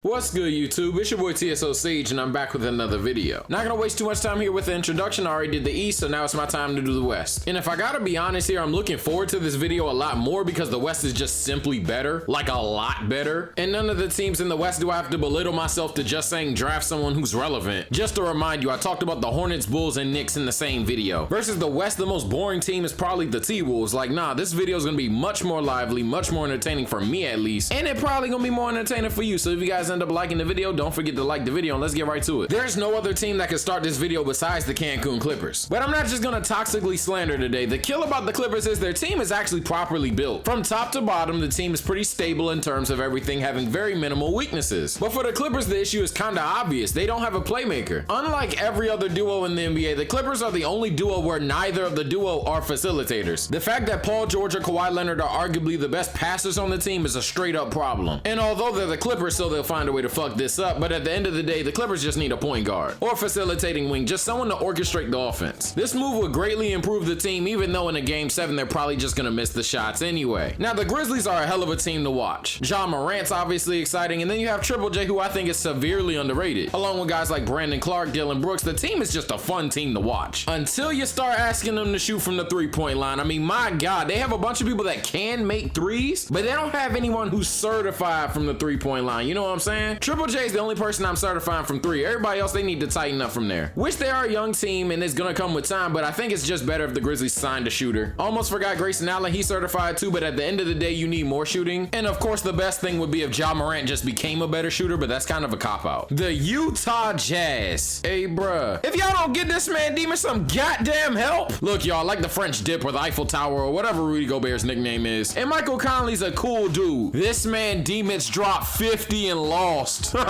What's good, YouTube? It's your boy TSO Sage, and I'm back with another video. Not gonna waste too much time here with the introduction. I already did the East, so now it's my time to do the West. And if I gotta be honest here, I'm looking forward to this video a lot more because the West is just simply better, like a lot better. And none of the teams in the West do I have to belittle myself to just saying draft someone who's relevant. Just to remind you, I talked about the Hornets, Bulls, and Knicks in the same video. Versus the West, the most boring team is probably the T-Wolves. Like, nah, this video is gonna be much more lively, much more entertaining for me at least. And it probably gonna be more entertaining for you. So if you guys end up liking the video, don't forget to like the video and let's get right to it. There's no other team that can start this video besides the Cancun Clippers. But I'm not just gonna toxically slander today. The kill about the Clippers is their team is actually properly built. From top to bottom, the team is pretty stable in terms of everything, having very minimal weaknesses. But for the Clippers, the issue is kinda obvious. They don't have a playmaker. Unlike every other duo in the NBA, the Clippers are the only duo where neither of the duo are facilitators. The fact that Paul George or Kawhi Leonard are arguably the best passers on the team is a straight up problem. And although they're the Clippers, so they'll find a way to fuck this up, but at the end of the day, the Clippers just need a point guard or facilitating wing, just someone to orchestrate the offense. This move would greatly improve the team, even though in a game 7 they're probably just gonna miss the shots anyway. Now the Grizzlies are a hell of a team to watch. Ja Morant's obviously exciting, and then you have Triple J, who I think is severely underrated. Along with guys like Brandon Clark, Dylan Brooks, the team is just a fun team to watch. Until you start asking them to shoot from the three-point line. I mean, my God, they have a bunch of people that can make threes, but they don't have anyone who's certified from the three-point line. You know what I'm saying? Triple J is the only person I'm certifying from 3. Everybody else, they need to tighten up from there. Wish they are a young team and it's gonna come with time, but I think it's just better if the Grizzlies signed a shooter. Almost forgot Grayson Allen, he's certified too, but at the end of the day, you need more shooting. And of course, the best thing would be if Ja Morant just became a better shooter, but that's kind of a cop-out. The Utah Jazz. Hey, bruh. If y'all don't get this man Demon some goddamn help. Look, y'all, like the French dip with Eiffel Tower or whatever Rudy Gobert's nickname is. And Michael Conley's a cool dude. This man Demon's dropped 50 and lost. Like,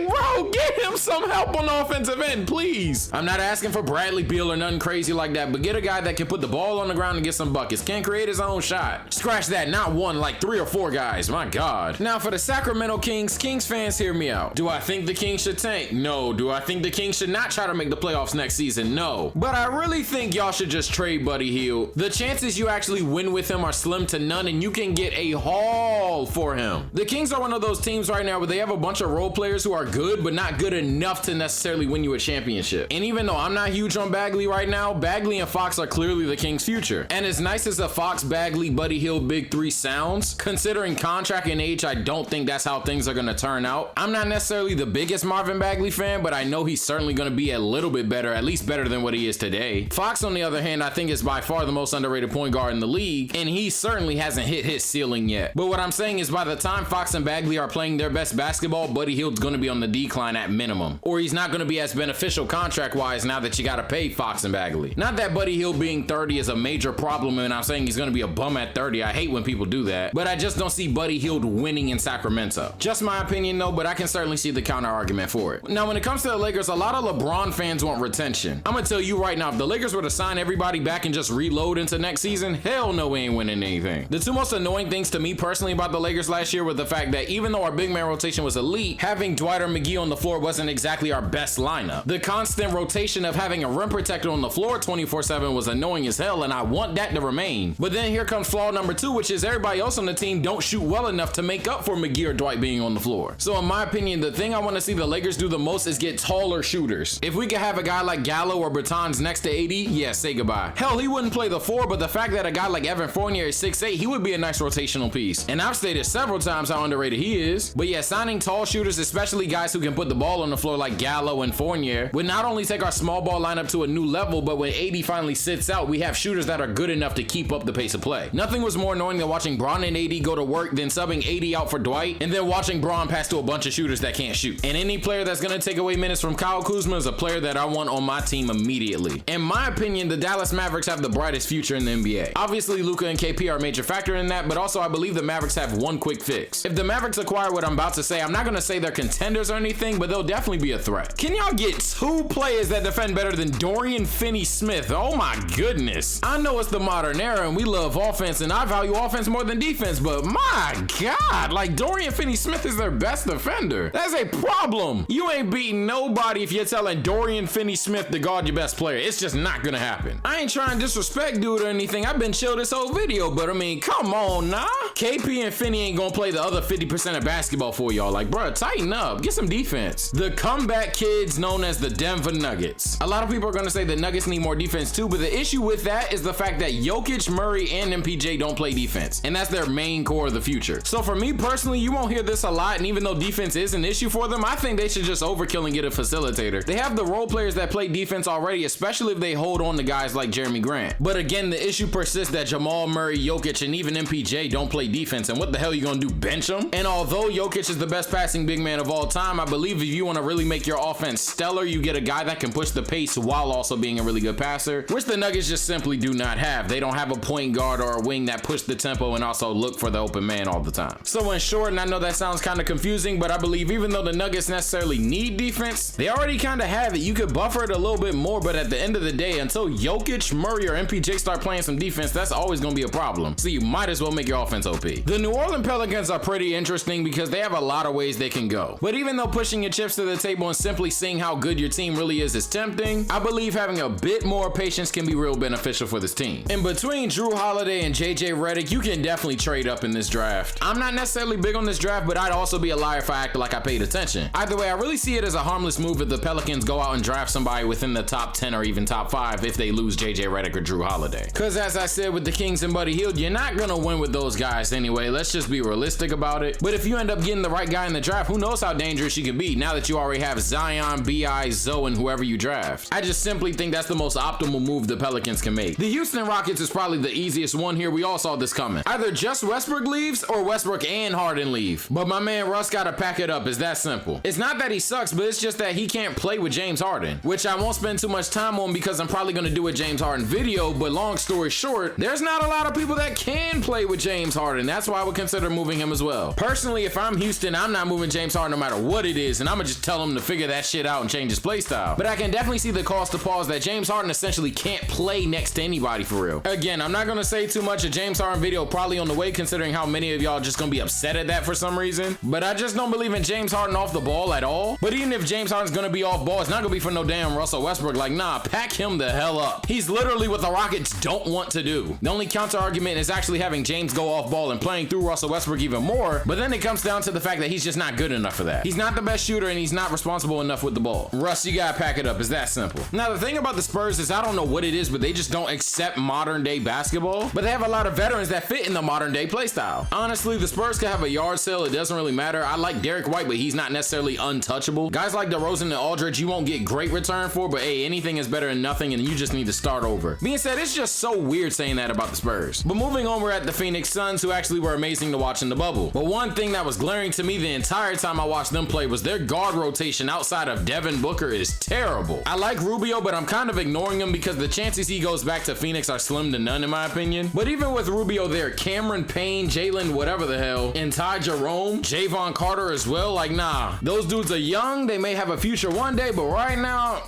bro, get him some help on the offensive end, please. I'm not asking for Bradley Beal or nothing crazy like that, but get a guy that can put the ball on the ground and get some buckets, can create his own shot. Scratch that, not one, like 3 or 4 guys, my God. Now for the Sacramento Kings fans, hear me out. Do I think the Kings should tank? No. Do I think the Kings should not try to make the playoffs next season? No. But I really think y'all should just trade Buddy Hield. The chances you actually win with him are slim to none, and you can get a haul for him. The Kings are one of those teams right now where they have a bunch of role players who are good, but not good enough to necessarily win you a championship. And even though I'm not huge on Bagley right now, Bagley and Fox are clearly the Kings' future. And as nice as a Fox, Bagley, Buddy Hield Big 3 sounds, considering contract and age, I don't think that's how things are gonna turn out. I'm not necessarily the biggest Marvin Bagley fan, but I know he's certainly gonna be a little bit better, at least better than what he is today. Fox, on the other hand, I think is by far the most underrated point guard in the league, and he certainly hasn't hit his ceiling yet. But what I'm saying is by the time Fox and Bagley are playing their best basketball, Buddy Hield's gonna be on the decline at minimum, or he's not gonna be as beneficial contract wise now that you gotta pay Fox and Bagley. Not that Buddy Hield being 30 is a major problem, and I'm saying he's gonna be a bum at 30. I hate when people do that, but I just don't see Buddy Hield winning in Sacramento. Just my opinion though, but I can certainly see the counter argument for it. Now when it comes to the Lakers, a lot of LeBron fans want retention. I'm gonna tell you right now, if the Lakers were to sign everybody back and just reload into next season, hell no, we ain't winning anything. The two most annoying things to me personally about the Lakers last year were the fact that even though our big man rotation was elite, having Dwight or McGee on the floor wasn't exactly our best lineup. The constant rotation of having a rim protector on the floor 24/7 was annoying as hell, and I want that to remain. But then here comes flaw number 2, which is everybody else on the team don't shoot well enough to make up for McGee or Dwight being on the floor. So in my opinion, the thing I want to see the Lakers do the most is get taller shooters. If we could have a guy like Gallo or Bertans next to AD, yeah, say goodbye. Hell, he wouldn't play the 4, but the fact that a guy like Evan Fournier is 6'8", he would be a nice rotational piece. And I've stated several times how underrated he is. But yeah, signing tall shooters, especially guys who can put the ball on the floor like Gallo and Fournier, would not only take our small ball lineup to a new level, but when AD finally sits out, we have shooters that are good enough to keep up the pace of play. Nothing was more annoying than watching Bron and AD go to work, then subbing AD out for Dwight, and then watching Bron pass to a bunch of shooters that can't shoot. And any player that's gonna take away minutes from Kyle Kuzma is a player that I want on my team immediately. In my opinion, the Dallas Mavericks have the brightest future in the NBA. Obviously, Luka and KP are a major factor in that, but also I believe the Mavericks have one quick fix. If the Mavericks acquire what I'm about to say, I'm not gonna say they're contenders or anything, but they'll definitely be a threat. Can y'all get 2 players that defend better than Dorian Finney-Smith? Oh my goodness. I know it's the modern era and we love offense and I value offense more than defense, but my God, like Dorian Finney-Smith is their best defender. That's a problem. You ain't beating nobody if you're telling Dorian Finney-Smith to guard your best player. It's just not gonna happen. I ain't trying to disrespect dude or anything. I've been chill this whole video, but I mean, come on, nah. KP and Finney ain't gonna play play the other 50% of basketball for y'all. Like, bruh, tighten up, get some defense. The comeback kids known as the Denver Nuggets. A lot of people are gonna say the Nuggets need more defense too, but the issue with that is the fact that Jokic, Murray, and MPJ don't play defense, and that's their main core of the future. So for me personally, you won't hear this a lot, and even though defense is an issue for them, I think they should just overkill and get a facilitator. They have the role players that play defense already, especially if they hold on to guys like Jeremy Grant. But again, the issue persists that Jamal Murray, Jokic, and even MPJ don't play defense, and what the hell are you gonna do, bench them? And although Jokic is the best passing big man of all time, I believe if you want to really make your offense stellar, you get a guy that can push the pace while also being a really good passer, which the Nuggets just simply do not have. They don't have a point guard or a wing that push the tempo and also look for the open man all the time. So in short, and I know that sounds kind of confusing, but I believe even though the Nuggets necessarily need defense, they already kind of have it. You could buffer it a little bit more, but at the end of the day, until Jokic, Murray, or MPJ start playing some defense, that's always going to be a problem. So you might as well make your offense OP. The New Orleans Pelicans are pretty interesting because they have a lot of ways they can go. But even though pushing your chips to the table and simply seeing how good your team really is tempting, I believe having a bit more patience can be real beneficial for this team. In between Drew Holiday and JJ Redick, you can definitely trade up in this draft. I'm not necessarily big on this draft, but I'd also be a liar if I acted like I paid attention. Either way, I really see it as a harmless move if the Pelicans go out and draft somebody within the top 10 or even top 5 if they lose JJ Redick or Drew Holiday. Cause as I said with the Kings and Buddy Hield, you're not gonna win with those guys anyway. Let's just be realistic about it. But if you end up getting the right guy in the draft, who knows how dangerous you can be now that you already have Zion, B.I., Zoe, and whoever you draft. I just simply think that's the most optimal move the Pelicans can make. The Houston Rockets is probably the easiest one here. We all saw this coming. Either just Westbrook leaves or Westbrook and Harden leave. But my man Russ gotta pack it up. It's that simple. It's not that he sucks, but it's just that he can't play with James Harden, which I won't spend too much time on because I'm probably gonna do a James Harden video, but long story short, there's not a lot of people that can play with James Harden. That's why I would consider moving him as well. Personally, if I'm Houston, I'm not moving James Harden no matter what it is, and I'm gonna just tell him to figure that shit out and change his play style. But I can definitely see the cost to pause that James Harden essentially can't play next to anybody for real. Again, I'm not gonna say too much. A James Harden video probably on the way considering how many of y'all are just gonna be upset at that for some reason. But I just don't believe in James Harden off the ball at all. But even if James Harden's gonna be off ball, it's not gonna be for no damn Russell Westbrook. Like, nah, pack him the hell up. He's literally what the Rockets don't want to do. The only counter argument is actually having James go off ball and playing through Russell Westbrook even more. But then it comes down to the fact that he's just not good enough for that. He's not the best shooter and he's not responsible enough with the ball. Russ, you gotta pack it up. It's that simple. Now, the thing about the Spurs is I don't know what it is, but they just don't accept modern day basketball. But they have a lot of veterans that fit in the modern day play style. Honestly, the Spurs could have a yard sale. It doesn't really matter. I like Derek White, but he's not necessarily untouchable. Guys like DeRozan and Aldridge, you won't get great return for, but hey, anything is better than nothing and you just need to start over. Being said, it's just so weird saying that about the Spurs. But moving on, we're at the Phoenix Suns, who actually were amazing to watch in the bubble. But one thing that was glaring to me the entire time I watched them play was their guard rotation outside of Devin Booker is terrible. I like Rubio, but I'm kind of ignoring him because the chances he goes back to Phoenix are slim to none in my opinion. But even with Rubio there, Cameron Payne, Jalen whatever the hell, and Ty Jerome, Javon Carter as well, like nah. Those dudes are young, they may have a future one day, but right now,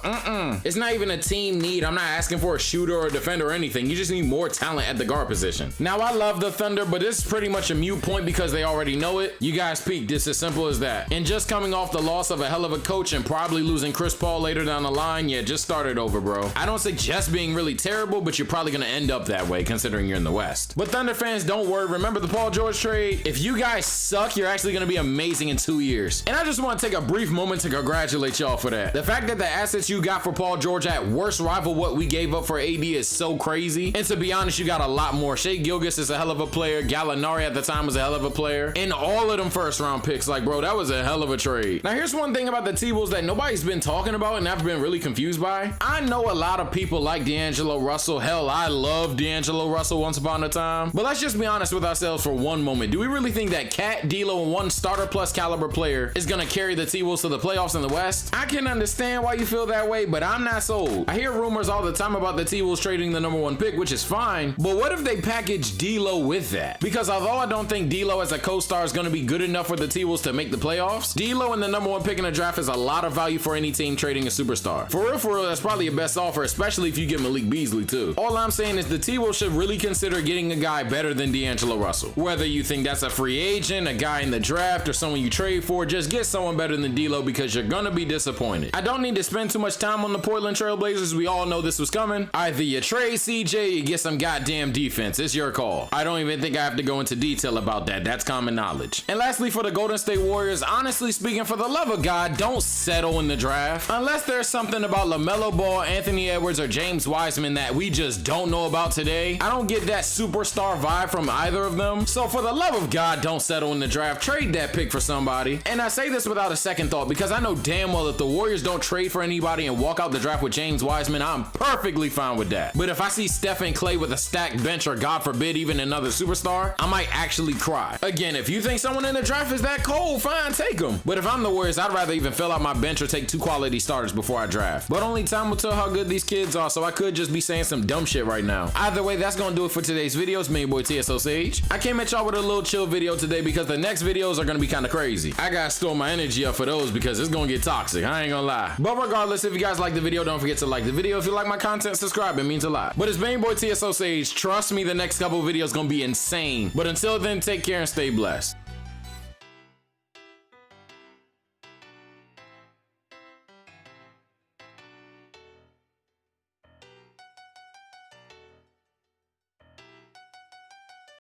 it's not even a team need. I'm not asking for a shooter or a defender or anything. You just need more talent at the guard position. Now, I love the Thunder, but it's pretty much a mute point because they already know it. You guys peaked. It's as simple as that. And just coming off the loss of a hell of a coach and probably losing Chris Paul later down the line, yeah, just start it over, bro. I don't suggest being really terrible, but you're probably gonna end up that way considering you're in the West. But Thunder fans, don't worry. Remember the Paul George trade? If you guys suck, you're actually gonna be amazing in 2 years. And I just want to take a brief moment to congratulate y'all for that. The fact that the assets you got for Paul George at worst rival what we gave up for AD is so crazy. And to be honest, you got a lot more. Shai Gilgeous is a hell of a player. Gallinari at the time was a hell of a player. And all of them first round picks, like bro, that was a hell of a trade. Now here's one thing about the T-Wolves that nobody's been talking about and I've been really confused by. I know a lot of people like DAngelo Russell. Hell, I love DAngelo Russell once upon a time. But let's just be honest with ourselves for one moment. Do we really think that Cat, D'Lo, and one starter plus caliber player is gonna carry the T-Wolves to the playoffs in the West? I can understand why you feel that way, but I'm not sold. I hear rumors all the time about the T-Wolves trading the #1 pick, which is fine, but what if they package D'Lo with that? Because although I don't think D'Lo as a co-star is gonna be good enough for the T-Wolves to make the playoffs, D'Lo and the #1 pick in the draft is a lot of value for any team trading a superstar. For real, that's probably your best offer, especially if you get Malik Beasley too. All I'm saying is the T-Wolves should really consider getting a guy better than DAngelo Russell. Whether you think that's a free agent, a guy in the draft, or someone you trade for, just get someone better than D'Lo because you're gonna be disappointed. I don't need to spend too much time on the Portland Trail Blazers. We all know this was coming. Either you trade CJ, you get some goddamn defense. It's your call. I don't even think I have to go into detail about that. That's common knowledge. And lastly, for the Golden State Warriors, honestly speaking, for the love of God, don't settle in the draft. Unless there's something about LaMelo Ball, Anthony Edwards, or James Wiseman that we just don't know about today. I don't get that superstar vibe from either of them. So for the love of God, don't settle in the draft. Trade that pick for somebody. And I say this without a second thought because I know damn well if the Warriors don't trade for anybody and walk out the draft with James Wiseman, I'm perfectly fine with that. But if I see Steph and Clay with a stacked bench, or God forbid even another superstar, I might actually cry. Again, if you think someone in the draft is that cold, fine, take them. But if I'm the Warriors, I'd rather even fill out my bench or take 2 quality starters before I draft. But only time will tell how good these kids are, so I could just be saying some dumb shit right now. Either way, that's gonna do it for today's video. It's me, your boy TSO Sage. I came at y'all with a little chill video today because the next videos are gonna be kind of crazy. I gotta store my energy up for those because it's gonna get toxic, I ain't gonna lie. But regardless, if you guys like the video, don't forget to like the video. If you like my content, subscribe, it means a lot. But it's been your boy TSO Sage. Trust me, the next couple videos gonna be insane. But until then, take care and stay blessed.